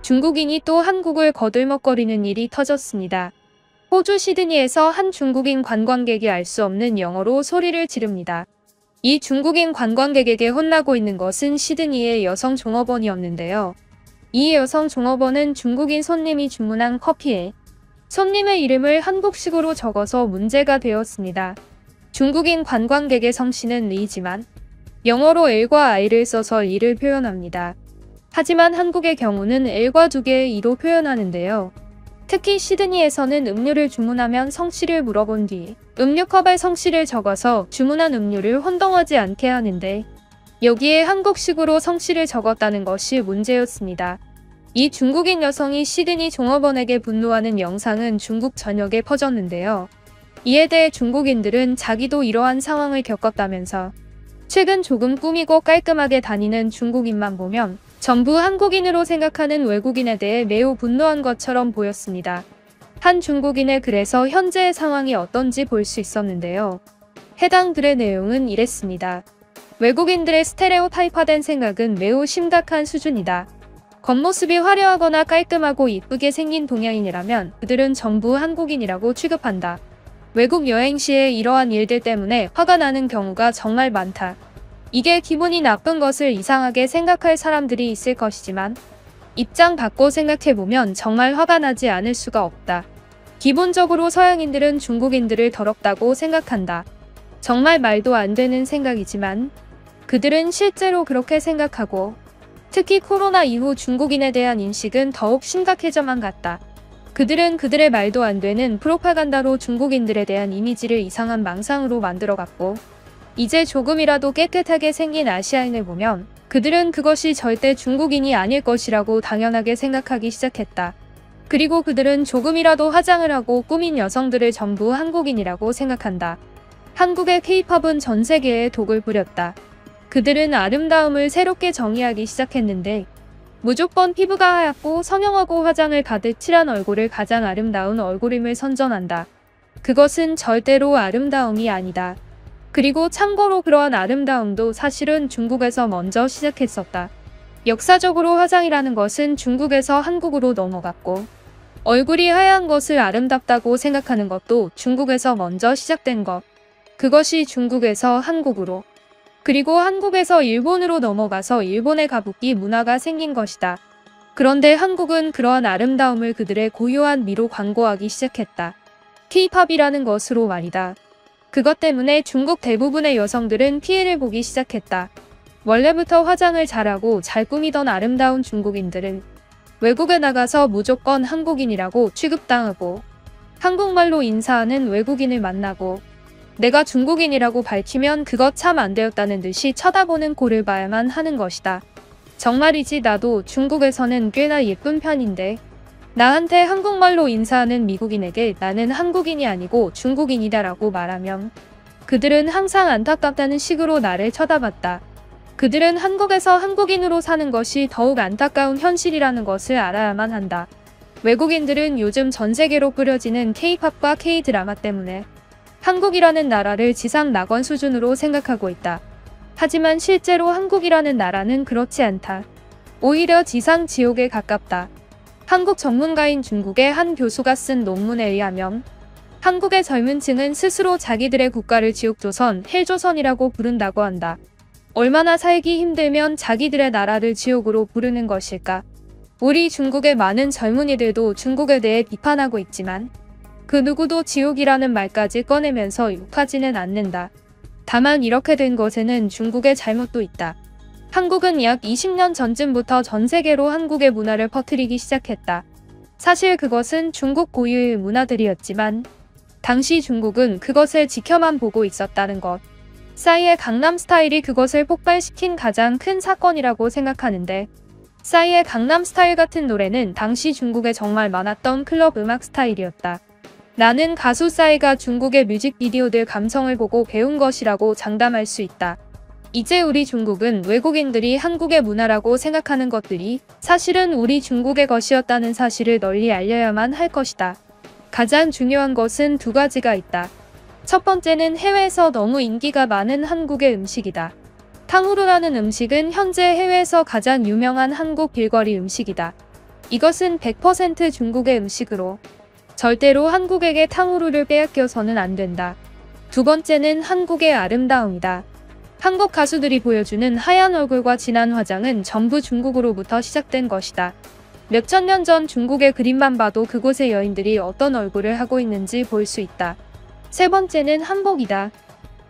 중국인이 또 한국을 거들먹거리는 일이 터졌습니다. 호주 시드니에서 한 중국인 관광객이 알 수 없는 영어로 소리를 지릅니다. 이 중국인 관광객에게 혼나고 있는 것은 시드니의 여성 종업원이었는데요. 이 여성 종업원은 중국인 손님이 주문한 커피에 손님의 이름을 한국식으로 적어서 문제가 되었습니다. 중국인 관광객의 성씨는 리지만 영어로 L과 I를 써서 이를 표현합니다. 하지만 한국의 경우는 L과 두 개의 E로 표현하는데요. 특히 시드니에서는 음료를 주문하면 성씨를 물어본 뒤 음료컵에 성씨를 적어서 주문한 음료를 혼동하지 않게 하는데 여기에 한국식으로 성씨를 적었다는 것이 문제였습니다. 이 중국인 여성이 시드니 종업원에게 분노하는 영상은 중국 전역에 퍼졌는데요. 이에 대해 중국인들은 자기도 이러한 상황을 겪었다면서 최근 조금 꾸미고 깔끔하게 다니는 중국인만 보면 전부 한국인으로 생각하는 외국인에 대해 매우 분노한 것처럼 보였습니다. 한 중국인의 글에서 현재의 상황이 어떤지 볼 수 있었는데요. 해당 글의 내용은 이랬습니다. 외국인들의 스테레오타입화된 생각은 매우 심각한 수준이다. 겉모습이 화려하거나 깔끔하고 이쁘게 생긴 동양인이라면 그들은 전부 한국인이라고 취급한다. 외국 여행 시에 이러한 일들 때문에 화가 나는 경우가 정말 많다. 이게 기분이 나쁜 것을 이상하게 생각할 사람들이 있을 것이지만 입장 바꿔 생각해보면 정말 화가 나지 않을 수가 없다. 기본적으로 서양인들은 중국인들을 더럽다고 생각한다. 정말 말도 안 되는 생각이지만 그들은 실제로 그렇게 생각하고 특히 코로나 이후 중국인에 대한 인식은 더욱 심각해져만 갔다. 그들은 그들의 말도 안 되는 프로파간다로 중국인들에 대한 이미지를 이상한 망상으로 만들어갔고 이제 조금이라도 깨끗하게 생긴 아시아인을 보면 그들은 그것이 절대 중국인이 아닐 것이라고 당연하게 생각하기 시작했다. 그리고 그들은 조금이라도 화장을 하고 꾸민 여성들을 전부 한국인이라고 생각한다. 한국의 K-팝은 전 세계에 독을 부렸다. 그들은 아름다움을 새롭게 정의하기 시작했는데 무조건 피부가 하얗고 선명하고 화장을 가득 칠한 얼굴을 가장 아름다운 얼굴임을 선전한다. 그것은 절대로 아름다움이 아니다. 그리고 참고로 그러한 아름다움도 사실은 중국에서 먼저 시작했었다. 역사적으로 화장이라는 것은 중국에서 한국으로 넘어갔고 얼굴이 하얀 것을 아름답다고 생각하는 것도 중국에서 먼저 시작된 것. 그것이 중국에서 한국으로 그리고 한국에서 일본으로 넘어가서 일본의 가부키 문화가 생긴 것이다. 그런데 한국은 그러한 아름다움을 그들의 고유한 미로 광고하기 시작했다. K-팝이라는 것으로 말이다. 그것 때문에 중국 대부분의 여성들은 피해를 보기 시작했다. 원래부터 화장을 잘하고 잘 꾸미던 아름다운 중국인들은 외국에 나가서 무조건 한국인이라고 취급당하고 한국말로 인사하는 외국인을 만나고 내가 중국인이라고 밝히면 그것 참 안 되었다는 듯이 쳐다보는 꼴을 봐야만 하는 것이다. 정말이지 나도 중국에서는 꽤나 예쁜 편인데 나한테 한국말로 인사하는 미국인에게 나는 한국인이 아니고 중국인이다라고 말하면 그들은 항상 안타깝다는 식으로 나를 쳐다봤다. 그들은 한국에서 한국인으로 사는 것이 더욱 안타까운 현실이라는 것을 알아야만 한다. 외국인들은 요즘 전 세계로 뿌려지는 K-팝과 K-드라마 때문에 한국이라는 나라를 지상 낙원 수준으로 생각하고 있다. 하지만 실제로 한국이라는 나라는 그렇지 않다. 오히려 지상 지옥에 가깝다. 한국 전문가인 중국의 한 교수가 쓴 논문에 의하면 한국의 젊은 층은 스스로 자기들의 국가를 지옥조선, 헬조선이라고 부른다고 한다. 얼마나 살기 힘들면 자기들의 나라를 지옥으로 부르는 것일까? 우리 중국의 많은 젊은이들도 중국에 대해 비판하고 있지만 그 누구도 지옥이라는 말까지 꺼내면서 욕하지는 않는다. 다만 이렇게 된 것에는 중국의 잘못도 있다. 한국은 약 20년 전쯤부터 전 세계로 한국의 문화를 퍼뜨리기 시작했다. 사실 그것은 중국 고유의 문화들이었지만 당시 중국은 그것을 지켜만 보고 있었다는 것. 싸이의 강남 스타일이 그것을 폭발시킨 가장 큰 사건이라고 생각하는데 싸이의 강남 스타일 같은 노래는 당시 중국에 정말 많았던 클럽 음악 스타일이었다. 나는 가수 싸이가 중국의 뮤직비디오들 감성을 보고 배운 것이라고 장담할 수 있다. 이제 우리 중국은 외국인들이 한국의 문화라고 생각하는 것들이 사실은 우리 중국의 것이었다는 사실을 널리 알려야만 할 것이다. 가장 중요한 것은 두 가지가 있다. 첫 번째는 해외에서 너무 인기가 많은 한국의 음식이다. 탕후루라는 음식은 현재 해외에서 가장 유명한 한국 길거리 음식이다. 이것은 100% 중국의 음식으로 절대로 한국에게 탕후루를 빼앗겨서는 안 된다. 두 번째는 한국의 아름다움이다. 한국 가수들이 보여주는 하얀 얼굴과 진한 화장은 전부 중국으로부터 시작된 것이다. 몇천 년 전 중국의 그림만 봐도 그곳의 여인들이 어떤 얼굴을 하고 있는지 볼 수 있다. 세 번째는 한복이다.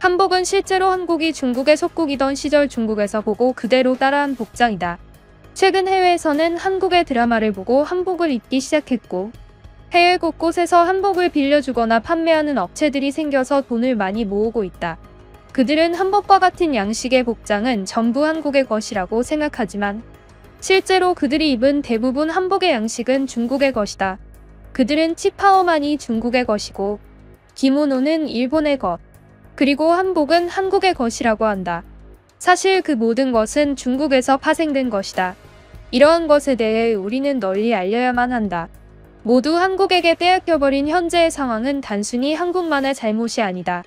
한복은 실제로 한국이 중국의 속국이던 시절 중국에서 보고 그대로 따라한 복장이다. 최근 해외에서는 한국의 드라마를 보고 한복을 입기 시작했고, 해외 곳곳에서 한복을 빌려주거나 판매하는 업체들이 생겨서 돈을 많이 모으고 있다. 그들은 한복과 같은 양식의 복장은 전부 한국의 것이라고 생각하지만 실제로 그들이 입은 대부분 한복의 양식은 중국의 것이다. 그들은 치파오만이 중국의 것이고 기모노는 일본의 것, 그리고 한복은 한국의 것이라고 한다. 사실 그 모든 것은 중국에서 파생된 것이다. 이러한 것에 대해 우리는 널리 알려야만 한다. 모두 한국에게 빼앗겨버린 현재의 상황은 단순히 한국만의 잘못이 아니다.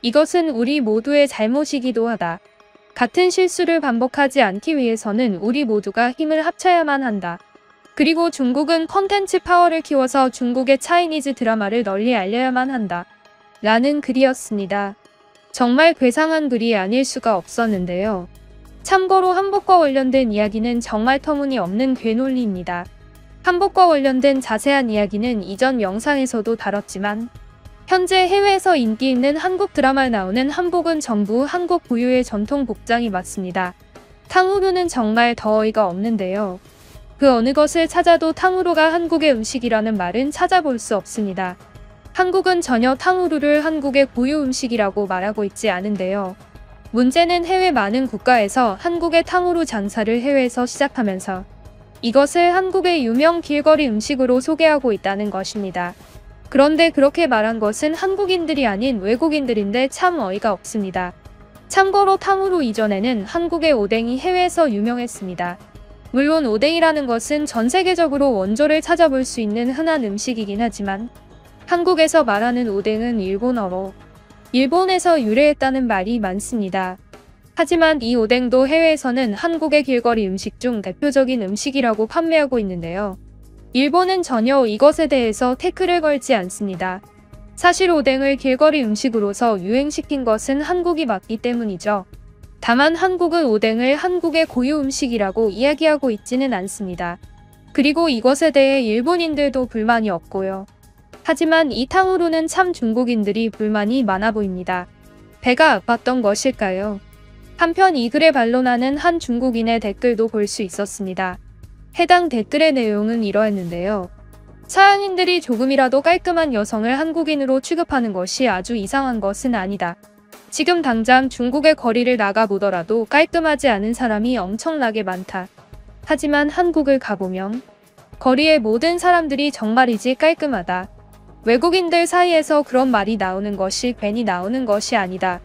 이것은 우리 모두의 잘못이기도 하다. 같은 실수를 반복하지 않기 위해서는 우리 모두가 힘을 합쳐야만 한다. 그리고 중국은 컨텐츠 파워를 키워서 중국의 차이니즈 드라마를 널리 알려야만 한다. 라는 글이었습니다. 정말 괴상한 글이 아닐 수가 없었는데요. 참고로 한복과 관련된 이야기는 정말 터무니없는 괴논리입니다. 한복과 관련된 자세한 이야기는 이전 영상에서도 다뤘지만 현재 해외에서 인기 있는 한국 드라마에 나오는 한복은 전부 한국 고유의 전통 복장이 맞습니다. 탕후루는 정말 더 어이가 없는데요. 그 어느 것을 찾아도 탕후루가 한국의 음식이라는 말은 찾아볼 수 없습니다. 한국은 전혀 탕후루를 한국의 고유 음식이라고 말하고 있지 않은데요. 문제는 해외 많은 국가에서 한국의 탕후루 장사를 해외에서 시작하면서 이것을 한국의 유명 길거리 음식으로 소개하고 있다는 것입니다. 그런데 그렇게 말한 것은 한국인들이 아닌 외국인들인데 참 어이가 없습니다. 참고로 탕후루 이전에는 한국의 오뎅이 해외에서 유명했습니다. 물론 오뎅이라는 것은 전 세계적으로 원조를 찾아볼 수 있는 흔한 음식이긴 하지만 한국에서 말하는 오뎅은 일본어로 일본에서 유래했다는 말이 많습니다. 하지만 이 오뎅도 해외에서는 한국의 길거리 음식 중 대표적인 음식이라고 판매하고 있는데요. 일본은 전혀 이것에 대해서 태클을 걸지 않습니다. 사실 오뎅을 길거리 음식으로서 유행시킨 것은 한국이 맞기 때문이죠. 다만 한국은 오뎅을 한국의 고유 음식이라고 이야기하고 있지는 않습니다. 그리고 이것에 대해 일본인들도 불만이 없고요. 하지만 이 탕후루는 참 중국인들이 불만이 많아 보입니다. 배가 아팠던 것일까요? 한편 이 글에 반론하는 한 중국인의 댓글도 볼 수 있었습니다. 해당 댓글의 내용은 이러했는데요. 서양인들이 조금이라도 깔끔한 여성을 한국인으로 취급하는 것이 아주 이상한 것은 아니다. 지금 당장 중국의 거리를 나가보더라도 깔끔하지 않은 사람이 엄청나게 많다. 하지만 한국을 가보면 거리의 모든 사람들이 정말이지 깔끔하다. 외국인들 사이에서 그런 말이 나오는 것이 괜히 나오는 것이 아니다.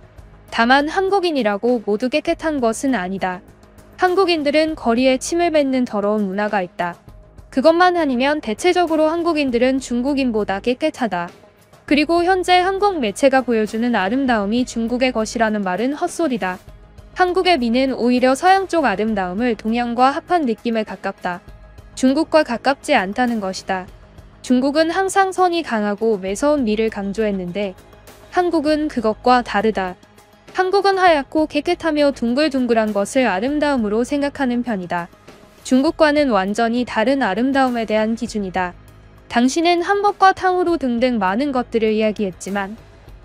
다만 한국인이라고 모두 깨끗한 것은 아니다. 한국인들은 거리에 침을 뱉는 더러운 문화가 있다. 그것만 아니면 대체적으로 한국인들은 중국인보다 깨끗하다. 그리고 현재 한국 매체가 보여주는 아름다움이 중국의 것이라는 말은 헛소리다. 한국의 미는 오히려 서양 쪽 아름다움을 동양과 합한 느낌에 가깝다. 중국과 가깝지 않다는 것이다. 중국은 항상 선이 강하고 매서운 미를 강조했는데 한국은 그것과 다르다. 한국은 하얗고 깨끗하며 둥글둥글한 것을 아름다움으로 생각하는 편이다. 중국과는 완전히 다른 아름다움에 대한 기준이다. 당신은 한복과 탕후루 등등 많은 것들을 이야기했지만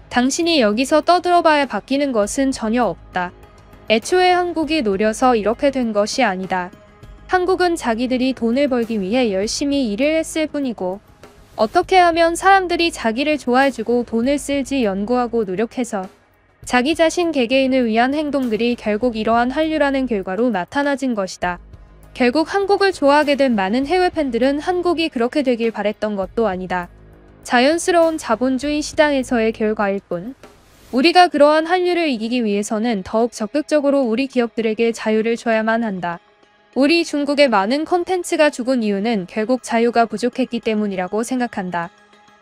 당신이 여기서 떠들어봐야 바뀌는 것은 전혀 없다. 애초에 한국이 노려서 이렇게 된 것이 아니다. 한국은 자기들이 돈을 벌기 위해 열심히 일을 했을 뿐이고 어떻게 하면 사람들이 자기를 좋아해주고 돈을 쓸지 연구하고 노력해서 자기 자신 개개인을 위한 행동들이 결국 이러한 한류라는 결과로 나타나진 것이다. 결국 한국을 좋아하게 된 많은 해외 팬들은 한국이 그렇게 되길 바랬던 것도 아니다. 자연스러운 자본주의 시장에서의 결과일 뿐. 우리가 그러한 한류를 이기기 위해서는 더욱 적극적으로 우리 기업들에게 자유를 줘야만 한다. 우리 중국의 많은 콘텐츠가 죽은 이유는 결국 자유가 부족했기 때문이라고 생각한다.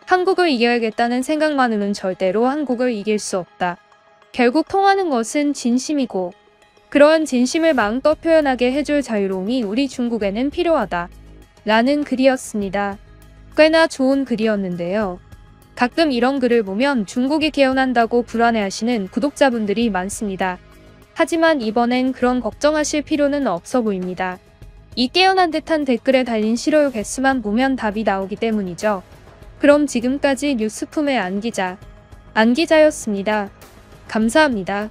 한국을 이겨야겠다는 생각만으로는 절대로 한국을 이길 수 없다. 결국 통하는 것은 진심이고 그러한 진심을 마음껏 표현하게 해줄 자유로움이 우리 중국에는 필요하다. 라는 글이었습니다. 꽤나 좋은 글이었는데요. 가끔 이런 글을 보면 중국이 깨어난다고 불안해하시는 구독자분들이 많습니다. 하지만 이번엔 그런 걱정하실 필요는 없어 보입니다. 이 깨어난 듯한 댓글에 달린 싫어요 개수만 보면 답이 나오기 때문이죠. 그럼 지금까지 뉴스품의 안기자였습니다. 감사합니다.